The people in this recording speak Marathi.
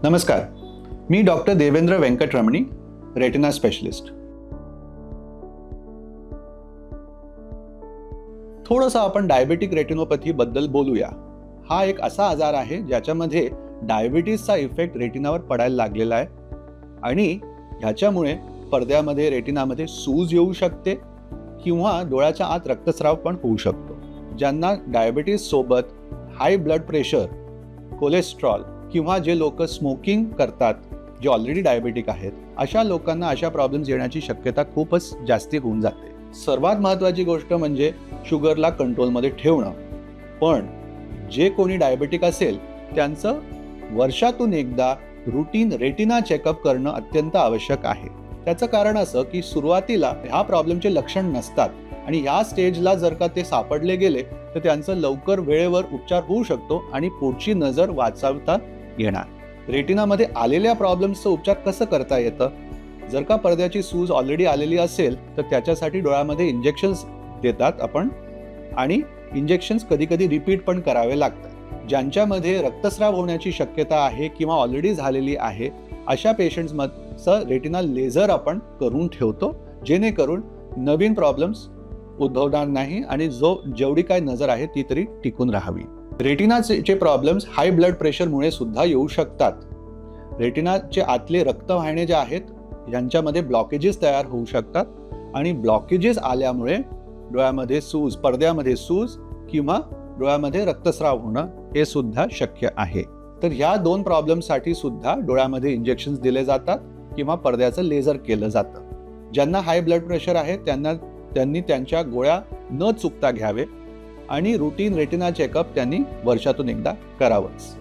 नमस्कार, मी doctor Devendra Venkataramani, retina specialist. थोडंसं आपण डायबेटिक रेटिनोपॅथी बद्दल बोलूया. हा एक असा आजार आहे ज्याच्यामध्ये डायबिटीसचा इफेक्ट रेटिनावर पडायला लागलेला आहे आणि ह्याच्यामुळे पडद्यामध्ये रेटिनामध्ये सूज येऊ शकते किंवा डोळ्याच्या आत रक्तस्राव पण होऊ शकतो. ज्यांना डायबिटीस सोबत हाय ब्लड प्रेशर, कोलेस्ट्रॉल किंवा जे लोक स्मोकिंग करतात, जे ऑलरेडी डायबेटिक आहेत, अशा लोकांना अशा प्रॉब्लेम्स येण्याची शक्यता खूपच जास्ती होऊन जाते. सर्वात महत्त्वाची गोष्ट म्हणजे शुगरला कंट्रोलमध्ये ठेवणं. पण जे कोणी डायबेटिक असेल त्यांचं वर्षातून एकदा रुटीन रेटिना चेकअप करणं अत्यंत आवश्यक आहे. त्याचं कारण असं की सुरुवातीला ह्या प्रॉब्लेमचे लक्षण नसतात आणि ह्या स्टेजला जर का ते सापडले गेले तर त्यांचं लवकर वेळेवर उपचार होऊ शकतो आणि पुढची नजर वाचवता येणार. रेटिनामध्ये आलेल्या प्रॉब्लेम्सचं उपचार कसं करता येतं? जर का पडद्याची सूज ऑलरेडी आलेली असेल तर त्याच्यासाठी डोळ्यामध्ये इंजेक्शन्स देतात आपण आणि इंजेक्शन्स कधी कधी रिपीट पण करावे लागतात. ज्यांच्यामध्ये रक्तस्राव होण्याची शक्यता आहे किंवा ऑलरेडी झालेली आहे अशा पेशंट्सचं रेटिना लेझर आपण करून ठेवतो, जेणेकरून नवीन प्रॉब्लेम्स उद्भवणार नाही आणि जेवढी काय नजर आहे ती तरी टिकून राहावी. रेटिनाचे प्रॉब्लेम्स हाय ब्लड प्रेशरमुळे सुद्धा येऊ शकतात. रेटिनाचे आतले रक्त वाहिने जे आहेत यांच्यामध्ये ब्लॉकेजेस तयार होऊ शकतात आणि ब्लॉकेजेस आल्यामुळे डोळ्यामध्ये सूज, पडद्यामध्ये सूज किंवा डोळ्यामध्ये रक्तस्राव होणं हे सुद्धा शक्य आहे. तर ह्या दोन प्रॉब्लेमसाठी सुद्धा डोळ्यामध्ये इंजेक्शन्स दिले जातात किंवा पडद्याचं लेझर केलं जातं. ज्यांना हाय ब्लड प्रेशर आहे त्यांनी त्यांच्या गोळ्या न चुकता घ्यावे आणि रुटीन रेटिना चेकअप त्यांनी वर्षातून एकदा करावंच.